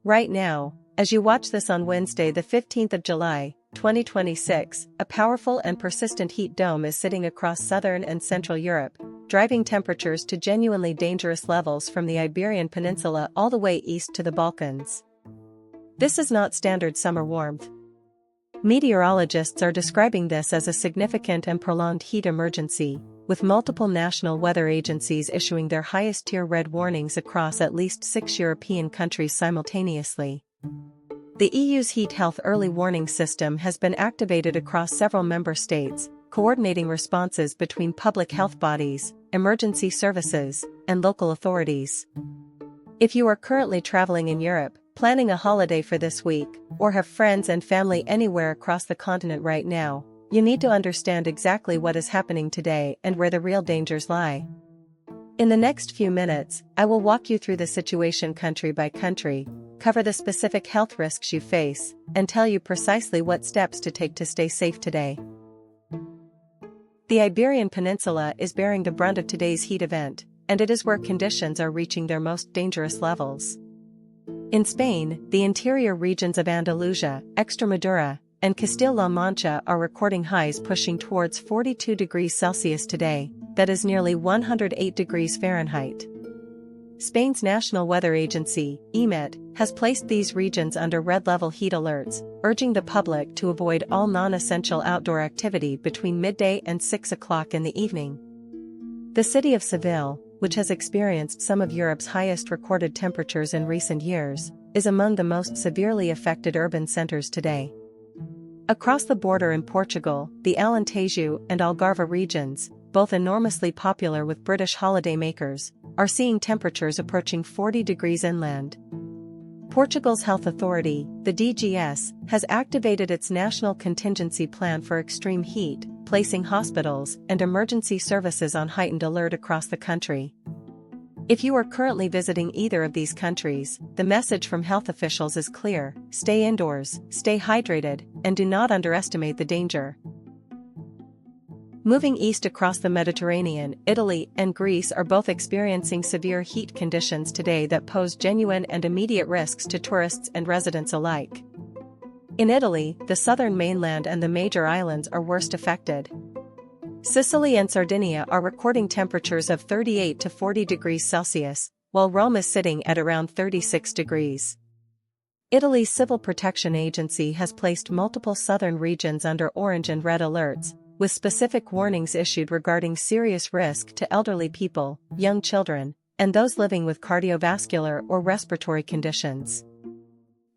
Right now, as you watch this on Wednesday the 15th of July, 2026, a powerful and persistent heat dome is sitting across southern and central Europe, driving temperatures to genuinely dangerous levels from the Iberian Peninsula all the way east to the Balkans. This is not standard summer warmth. Meteorologists are describing this as a significant and prolonged heat emergency, with multiple national weather agencies issuing their highest-tier red warnings across at least 6 European countries simultaneously. The EU's Heat Health Early Warning System has been activated across several member states, coordinating responses between public health bodies, emergency services, and local authorities. If you are currently traveling in Europe, planning a holiday for this week, or have friends and family anywhere across the continent right now, you need to understand exactly what is happening today and where the real dangers lie. In the next few minutes, I will walk you through the situation country by country, cover the specific health risks you face, and tell you precisely what steps to take to stay safe today. The Iberian Peninsula is bearing the brunt of today's heat event, and it is where conditions are reaching their most dangerous levels. In Spain, the interior regions of Andalusia, Extremadura, and Castilla-La Mancha are recording highs pushing towards 42 degrees Celsius today, that is nearly 108 degrees Fahrenheit. Spain's National Weather Agency, EMET, has placed these regions under red-level heat alerts, urging the public to avoid all non-essential outdoor activity between midday and 6 o'clock in the evening. The city of Seville, which has experienced some of Europe's highest recorded temperatures in recent years, is among the most severely affected urban centers today. Across the border in Portugal, the Alentejo and Algarve regions, both enormously popular with British holidaymakers, are seeing temperatures approaching 40 degrees inland. Portugal's health authority, the DGS, has activated its national contingency plan for extreme heat, placing hospitals and emergency services on heightened alert across the country. If you are currently visiting either of these countries, the message from health officials is clear: stay indoors, stay hydrated, and do not underestimate the danger. Moving east across the Mediterranean, Italy and Greece are both experiencing severe heat conditions today that pose genuine and immediate risks to tourists and residents alike. In Italy, the southern mainland and the major islands are worst affected. Sicily and Sardinia are recording temperatures of 38 to 40 degrees Celsius, while Rome is sitting at around 36 degrees. Italy's Civil Protection Agency has placed multiple southern regions under orange and red alerts, with specific warnings issued regarding serious risk to elderly people, young children, and those living with cardiovascular or respiratory conditions.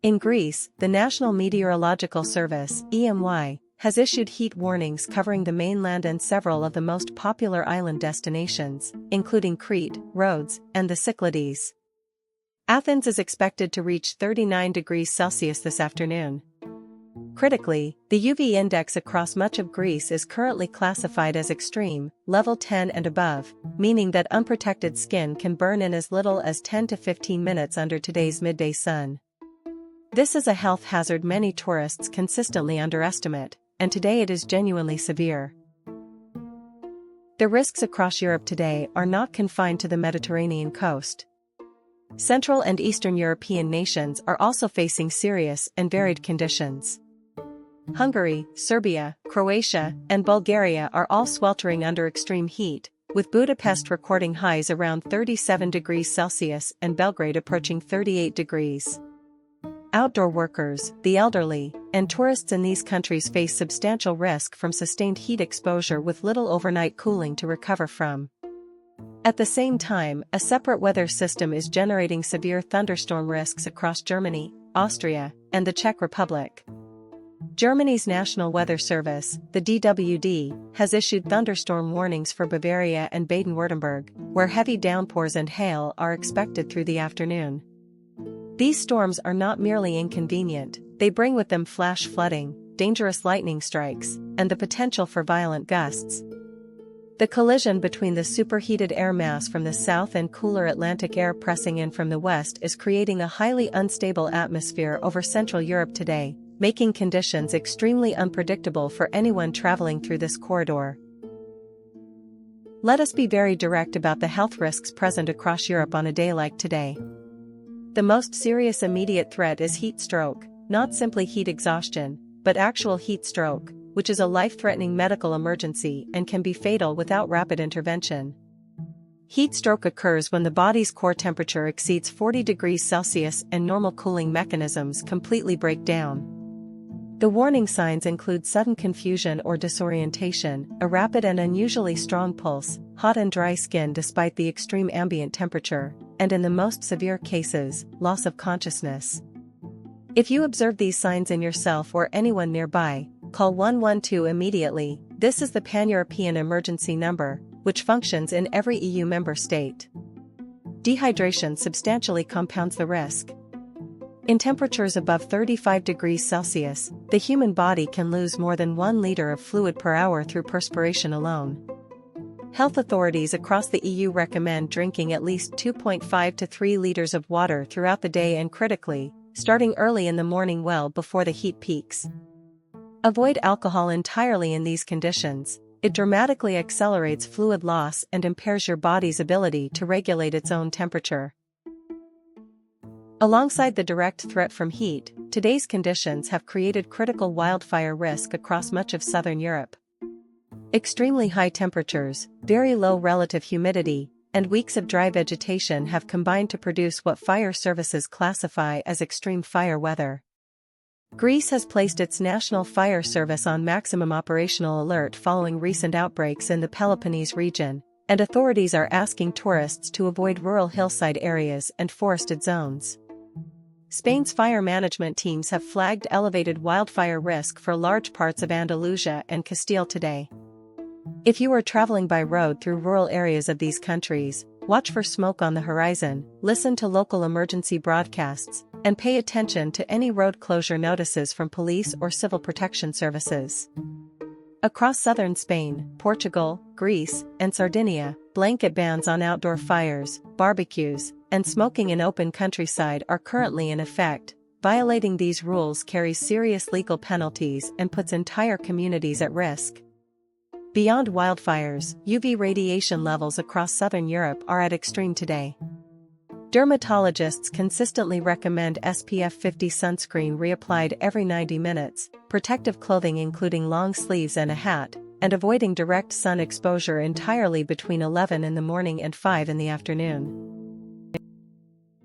In Greece, the National Meteorological Service, EMY, has issued heat warnings covering the mainland and several of the most popular island destinations, including Crete, Rhodes, and the Cyclades. Athens is expected to reach 39 degrees Celsius this afternoon. Critically, the UV index across much of Greece is currently classified as extreme, level 10 and above, meaning that unprotected skin can burn in as little as 10 to 15 minutes under today's midday sun. This is a health hazard many tourists consistently underestimate, and today it is genuinely severe. The risks across Europe today are not confined to the Mediterranean coast. Central and Eastern European nations are also facing serious and varied conditions. Hungary, Serbia, Croatia, and Bulgaria are all sweltering under extreme heat, with Budapest recording highs around 37 degrees Celsius and Belgrade approaching 38 degrees. Outdoor workers, the elderly, and tourists in these countries face substantial risk from sustained heat exposure with little overnight cooling to recover from. At the same time, a separate weather system is generating severe thunderstorm risks across Germany, Austria, and the Czech Republic. Germany's National Weather Service, the DWD, has issued thunderstorm warnings for Bavaria and Baden-Württemberg, where heavy downpours and hail are expected through the afternoon. These storms are not merely inconvenient, they bring with them flash flooding, dangerous lightning strikes, and the potential for violent gusts. The collision between the superheated air mass from the south and cooler Atlantic air pressing in from the west is creating a highly unstable atmosphere over Central Europe today, making conditions extremely unpredictable for anyone traveling through this corridor. Let us be very direct about the health risks present across Europe on a day like today. The most serious immediate threat is heat stroke, not simply heat exhaustion, but actual heat stroke, which is a life-threatening medical emergency and can be fatal without rapid intervention. Heat stroke occurs when the body's core temperature exceeds 40 degrees Celsius and normal cooling mechanisms completely break down. The warning signs include sudden confusion or disorientation, a rapid and unusually strong pulse, hot and dry skin despite the extreme ambient temperature, and in the most severe cases, loss of consciousness. If you observe these signs in yourself or anyone nearby, call 112 immediately. This is the Pan-European emergency number, which functions in every EU member state. Dehydration substantially compounds the risk. In temperatures above 35 degrees Celsius, the human body can lose more than 1 liter of fluid per hour through perspiration alone. Health authorities across the EU recommend drinking at least 2.5 to 3 liters of water throughout the day and critically, starting early in the morning well before the heat peaks. Avoid alcohol entirely in these conditions. It dramatically accelerates fluid loss and impairs your body's ability to regulate its own temperature. Alongside the direct threat from heat, today's conditions have created critical wildfire risk across much of southern Europe. Extremely high temperatures, very low relative humidity, and weeks of dry vegetation have combined to produce what fire services classify as extreme fire weather. Greece has placed its national fire service on maximum operational alert following recent outbreaks in the Peloponnese region, and authorities are asking tourists to avoid rural hillside areas and forested zones. Spain's fire management teams have flagged elevated wildfire risk for large parts of Andalusia and Castile today. If you are traveling by road through rural areas of these countries, watch for smoke on the horizon, listen to local emergency broadcasts, and pay attention to any road closure notices from police or civil protection services. Across southern Spain, Portugal, Greece, and Sardinia, blanket bans on outdoor fires, barbecues, and smoking in open countryside are currently in effect. Violating these rules carries serious legal penalties and puts entire communities at risk. Beyond wildfires, UV radiation levels across southern Europe are at extreme today. Dermatologists consistently recommend SPF 50 sunscreen reapplied every 90 minutes, protective clothing including long sleeves and a hat, and avoiding direct sun exposure entirely between 11 in the morning and 5 in the afternoon.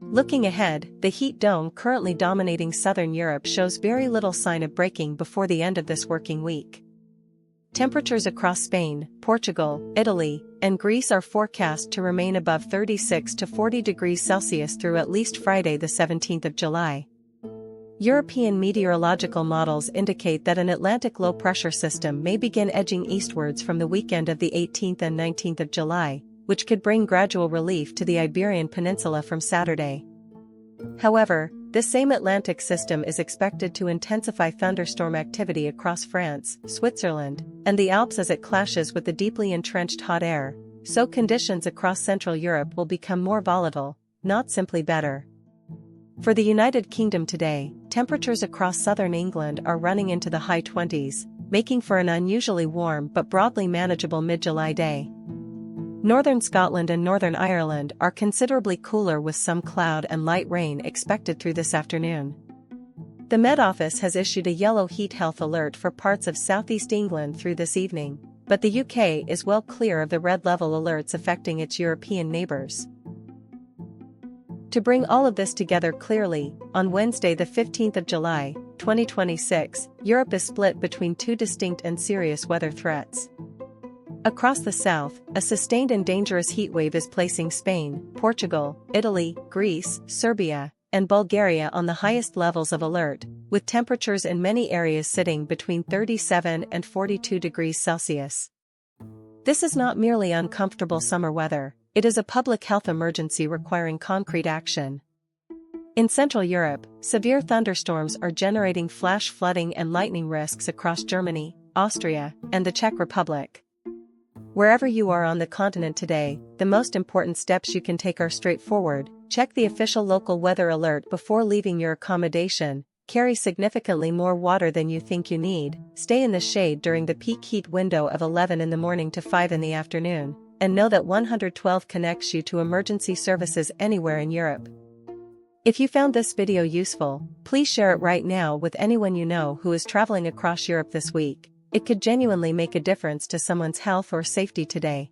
Looking ahead, the heat dome currently dominating southern Europe shows very little sign of breaking before the end of this working week. Temperatures across Spain, Portugal, Italy, and Greece are forecast to remain above 36 to 40 degrees Celsius through at least Friday the 17th of July. European meteorological models indicate that an Atlantic low-pressure system may begin edging eastwards from the weekend of the 18th and 19th of July, which could bring gradual relief to the Iberian Peninsula from Saturday. However, this same Atlantic system is expected to intensify thunderstorm activity across France, Switzerland, and the Alps as it clashes with the deeply entrenched hot air, so conditions across Central Europe will become more volatile, not simply better. For the United Kingdom today, temperatures across southern England are running into the high 20s, making for an unusually warm but broadly manageable mid-July day. Northern Scotland and Northern Ireland are considerably cooler with some cloud and light rain expected through this afternoon. The Met Office has issued a yellow heat health alert for parts of southeast England through this evening, but the UK is well clear of the red level alerts affecting its European neighbours. To bring all of this together clearly, on Wednesday the 15th of July, 2026, Europe is split between two distinct and serious weather threats. Across the south, a sustained and dangerous heatwave is placing Spain, Portugal, Italy, Greece, Serbia, and Bulgaria on the highest levels of alert, with temperatures in many areas sitting between 37 and 42 degrees Celsius. This is not merely uncomfortable summer weather, it is a public health emergency requiring concrete action. In Central Europe, severe thunderstorms are generating flash flooding and lightning risks across Germany, Austria, and the Czech Republic. Wherever you are on the continent today, the most important steps you can take are straightforward: check the official local weather alert before leaving your accommodation, carry significantly more water than you think you need, stay in the shade during the peak heat window of 11 in the morning to 5 in the afternoon, and know that 112 connects you to emergency services anywhere in Europe. If you found this video useful, please share it right now with anyone you know who is traveling across Europe this week. It could genuinely make a difference to someone's health or safety today.